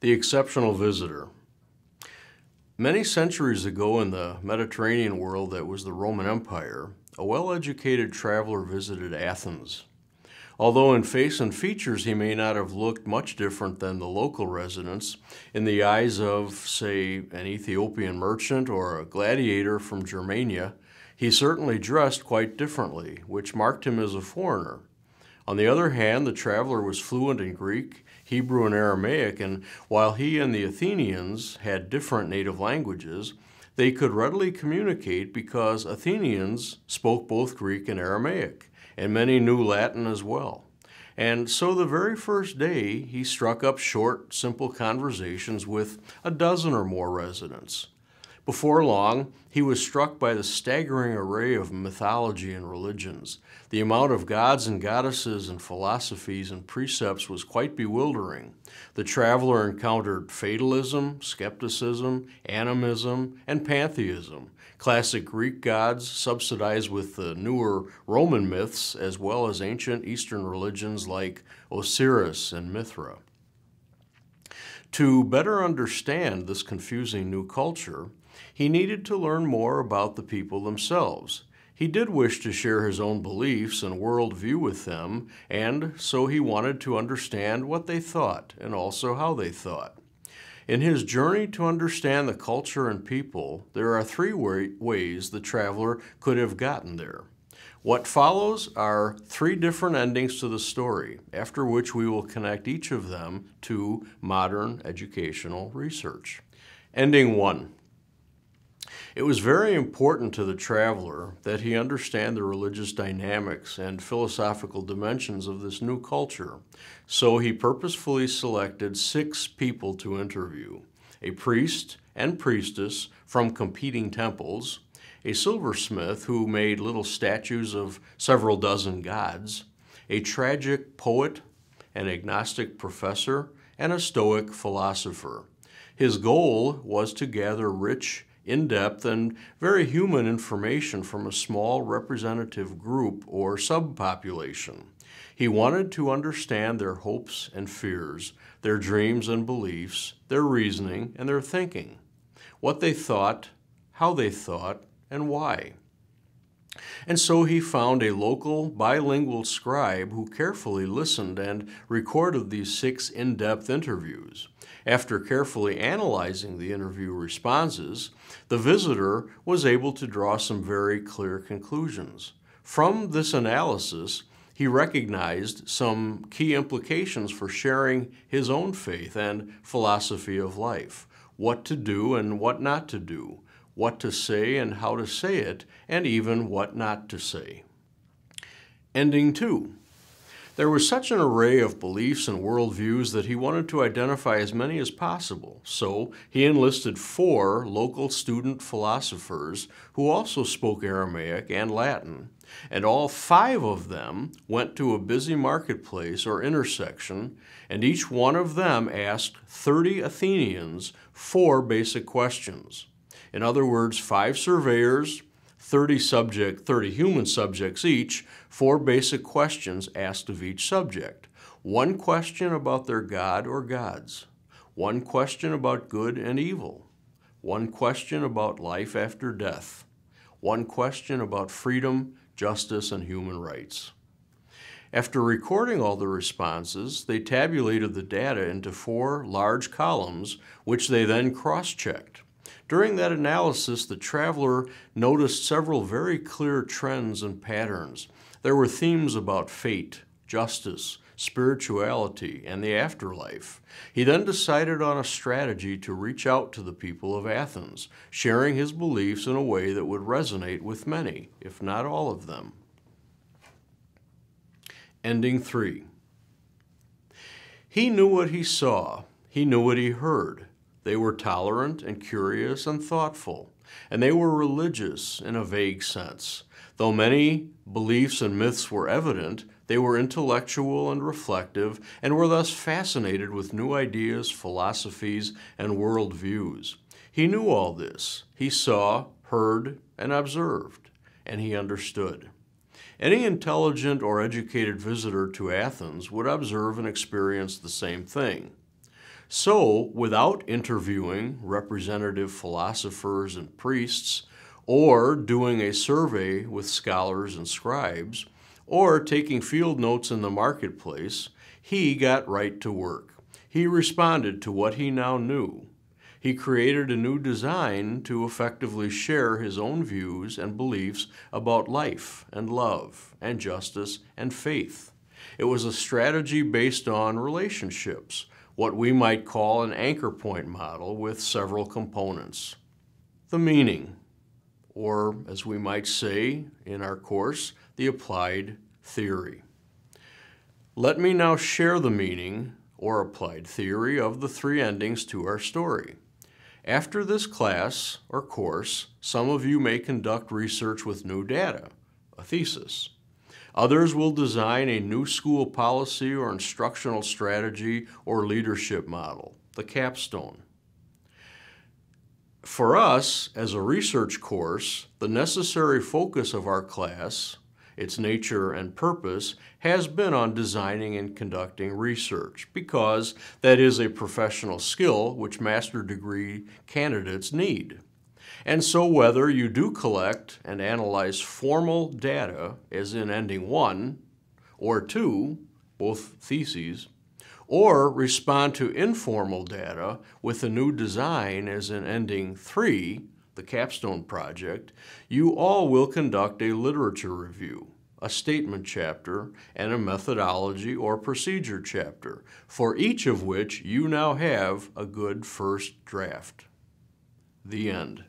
The exceptional visitor. Many centuries ago in the Mediterranean world that was the Roman Empire, a well-educated traveler visited Athens. Although in face and features he may not have looked much different than the local residents, in the eyes of, say, an Ethiopian merchant or a gladiator from Germania, he certainly dressed quite differently, which marked him as a foreigner. On the other hand, the traveler was fluent in Greek, Hebrew, and Aramaic, and while he and the Athenians had different native languages, they could readily communicate because Athenians spoke both Greek and Aramaic, and many knew Latin as well. And so the very first day, he struck up short, simple conversations with a dozen or more residents. Before long, he was struck by the staggering array of mythology and religions. The amount of gods and goddesses and philosophies and precepts was quite bewildering. The traveler encountered fatalism, skepticism, animism, and pantheism, classic Greek gods subsidized with the newer Roman myths, as well as ancient Eastern religions like Osiris and Mithra. To better understand this confusing new culture, he needed to learn more about the people themselves. He did wish to share his own beliefs and worldview with them, and so he wanted to understand what they thought and also how they thought. In his journey to understand the culture and people, there are three ways the traveler could have gotten there. What follows are three different endings to the story, after which we will connect each of them to modern educational research. Ending 1. It was very important to the traveler that he understand the religious dynamics and philosophical dimensions of this new culture, so he purposefully selected 6 people to interview: a priest and priestess from competing temples, a silversmith who made little statues of several dozen gods, a tragic poet, an agnostic professor, and a Stoic philosopher. His goal was to gather rich, in-depth, and very human information from a small representative group or subpopulation. He wanted to understand their hopes and fears, their dreams and beliefs, their reasoning and their thinking, what they thought, how they thought, and why. And so he found a local bilingual scribe who carefully listened and recorded these 6 in-depth interviews. After carefully analyzing the interview responses, the visitor was able to draw some very clear conclusions. From this analysis, he recognized some key implications for sharing his own faith and philosophy of life, what to do and what not to do, what to say and how to say it, and even what not to say. Ending 2. There was such an array of beliefs and worldviews that he wanted to identify as many as possible, so he enlisted 4 local student philosophers who also spoke Aramaic and Latin, and all 5 of them went to a busy marketplace or intersection, and each one of them asked 30 Athenians 4 basic questions. In other words, 5 surveyors, 30 human subjects each, 4 basic questions asked of each subject. 1 question about their god or gods. 1 question about good and evil. 1 question about life after death. 1 question about freedom, justice, and human rights. After recording all the responses, they tabulated the data into 4 large columns, which they then cross-checked. During that analysis, the traveler noticed several very clear trends and patterns. There were themes about fate, justice, spirituality, and the afterlife. He then decided on a strategy to reach out to the people of Athens, sharing his beliefs in a way that would resonate with many, if not all of them. Ending 3. He knew what he saw. He knew what he heard. They were tolerant and curious and thoughtful, and they were religious in a vague sense. Though many beliefs and myths were evident, they were intellectual and reflective, and were thus fascinated with new ideas, philosophies, and worldviews. He knew all this. He saw, heard, and observed, and he understood. Any intelligent or educated visitor to Athens would observe and experience the same thing. So, without interviewing representative philosophers and priests, or doing a survey with scholars and scribes, or taking field notes in the marketplace, he got right to work. He responded to what he now knew. He created a new design to effectively share his own views and beliefs about life and love and justice and faith. It was a strategy based on relationships, what we might call an anchor point model with several components. The meaning, or as we might say in our course, the applied theory. Let me now share the meaning or applied theory of the three endings to our story. After this class or course, some of you may conduct research with new data, a thesis. Others will design a new school policy or instructional strategy or leadership model, the capstone. For us, as a research course, the necessary focus of our class, its nature and purpose, has been on designing and conducting research because that is a professional skill which master's degree candidates need. And so whether you do collect and analyze formal data, as in ending 1, or 2, both theses, or respond to informal data with a new design, as in ending 3, the capstone project, you all will conduct a literature review, a statement chapter, and a methodology or procedure chapter, for each of which you now have a good first draft. The end.